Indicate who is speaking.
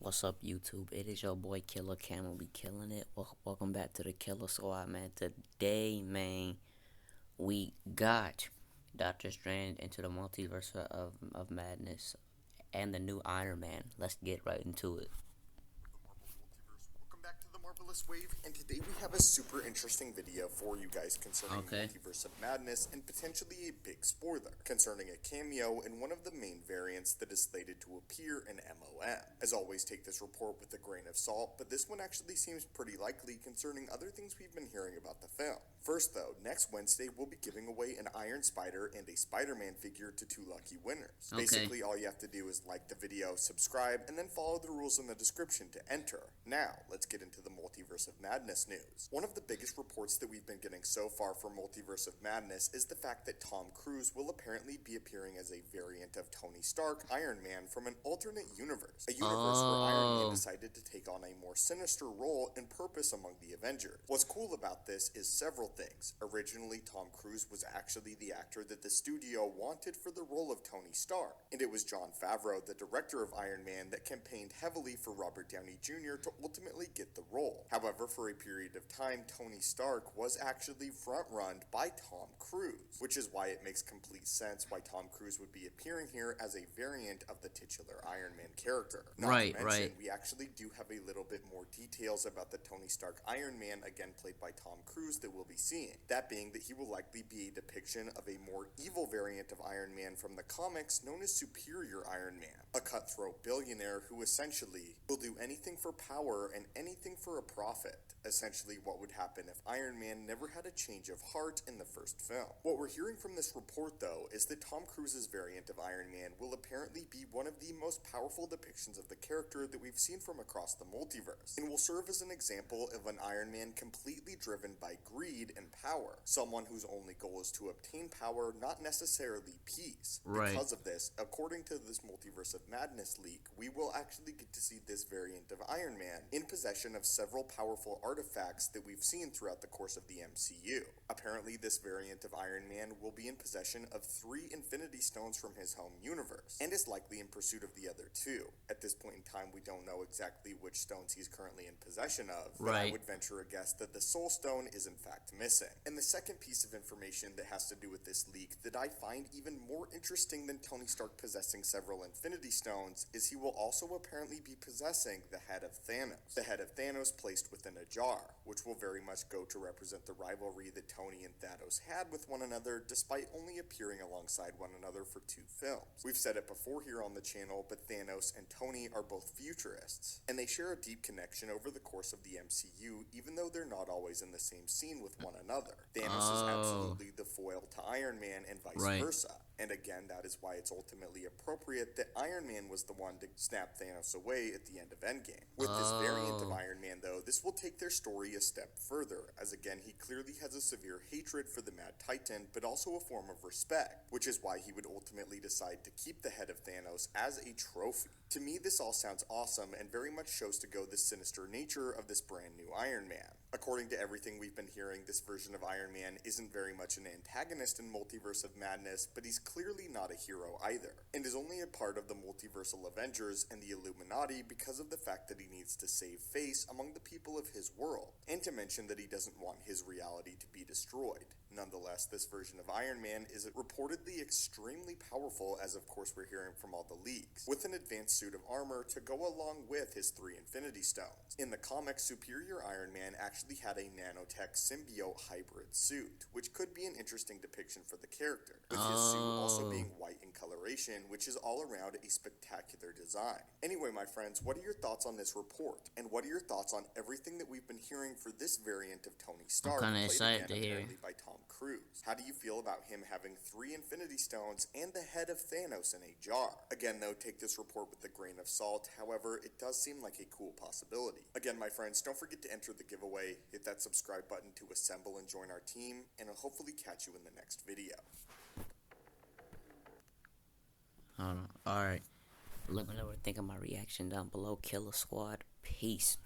Speaker 1: What's up, YouTube? It is your boy Killer Camel. Be killing it. Welcome back to the Killer Squad, man. Today, man, we got Doctor Strange into the multiverse of madness and the new Iron Man. Let's get right into it.
Speaker 2: Welcome back to the Marvelous Wave, and today we have a super interesting video for you guys concerning
Speaker 1: Okay.
Speaker 2: Multiverse of Madness and potentially a big spoiler concerning a cameo in one of the main variants that is slated to appear in MOM. As always, take this report with a grain of salt, but this one actually seems pretty likely concerning other things we've been hearing about the film. First though, next Wednesday we'll be giving away an Iron Spider and a Spider-Man figure to 2 lucky winners.
Speaker 1: Okay.
Speaker 2: Basically, all you have to do is like the video, subscribe, and then follow the rules in the description to enter. Now, let's get into the Multiverse of Madness news. One of the biggest reports that we've been getting so far for Multiverse of Madness is the fact that Tom Cruise will apparently be appearing as a variant of Tony Stark, Iron Man, from an alternate universe. A universe where Iron Man decided to take on a more sinister role and purpose among the Avengers. What's cool about this is several things. Originally, Tom Cruise was actually the actor that the studio wanted for the role of Tony Stark, and it was Jon Favreau, the director of Iron Man, that campaigned heavily for Robert Downey Jr. to ultimately get the role. However, for a period of time, Tony Stark was actually front-runned by Tom Cruise, which is why it makes complete sense why Tom Cruise would be appearing here as a variant of the titular Iron Man character. Not to mention, we actually do have a little bit more details about the Tony Stark Iron Man, again played by Tom Cruise, that we'll be seeing. That being that he will likely be a depiction of a more evil variant of Iron Man from the comics known as Superior Iron Man, a cutthroat billionaire who essentially will do anything for power and anything for a profit. Essentially what would happen if Iron Man never had a change of heart in the first film. What we're hearing from this report though is that Tom Cruise's variant of Iron Man will apparently be one of the most powerful depictions of the character that we've seen from across the multiverse, and will serve as an example of an Iron Man completely driven by greed and power. Someone whose only goal is to obtain power, not necessarily peace. Because of this, according to this Multiverse of Madness leak, we will actually get to see this variant of Iron Man in possession of several powerful artifacts that we've seen throughout the course of the MCU. Apparently, this variant of Iron Man will be in possession of 3 Infinity Stones from his home universe, and is likely in pursuit of the other 2. At this point in time, we don't know exactly which stones he's currently in possession of, but I would venture a guess that the Soul Stone is in fact missing. And the second piece of information that has to do with this leak that I find even more interesting than Tony Stark possessing several Infinity Stones is he will also apparently be possessing the head of Thanos. The head of Thanos placed within a jar, which will very much go to represent the rivalry that Tony and Thanos had with one another, despite only appearing alongside one another for 2 films. We've said it before here on the channel, but Thanos and Tony are both futurists, and they share a deep connection over the course of the MCU, even though they're not always in the same scene with one another. Thanos is absolutely the foil to Iron Man and vice versa. And again, that is why it's ultimately appropriate that Iron Man was the one to snap Thanos away at the end of Endgame. With this variant of Iron Man though, this will take their story a step further, as again he clearly has a severe hatred for the Mad Titan, but also a form of respect, which is why he would ultimately decide to keep the head of Thanos as a trophy. To me, this all sounds awesome and very much shows to go the sinister nature of this brand new Iron Man. According to everything we've been hearing, this version of Iron Man isn't very much an antagonist in Multiverse of Madness, but he's clearly not a hero either, and is only a part of the Multiversal Avengers and the Illuminati because of the fact that he needs to save face among the people of his world, and to mention that he doesn't want his reality to be destroyed. Nonetheless, this version of Iron Man is reportedly extremely powerful, as of course we're hearing from all the leaks, with an advanced suit of armor to go along with his 3 Infinity Stones. In the comics, Superior Iron Man actually had a nanotech symbiote hybrid suit, which could be an interesting depiction for the character, with his suit also being white in coloration, which is all around a spectacular design. Anyway, my friends, what are your thoughts on this report? And what are your thoughts on everything that we've been hearing for this variant of Tony Stark,
Speaker 1: I'm kinda
Speaker 2: played
Speaker 1: excited
Speaker 2: again
Speaker 1: to hear.
Speaker 2: apparently by Tom Cruise? How do you feel about him having 3 Infinity Stones and the head of Thanos in a jar? Again though, take this report with a grain of salt, however, it does seem like a cool possibility. Again, my friends, don't forget to enter the giveaway, hit that subscribe button to assemble and join our team, and I'll hopefully catch you in the next video.
Speaker 1: Alright. Let me know what you think of my reaction down below. Killer Squad. Peace.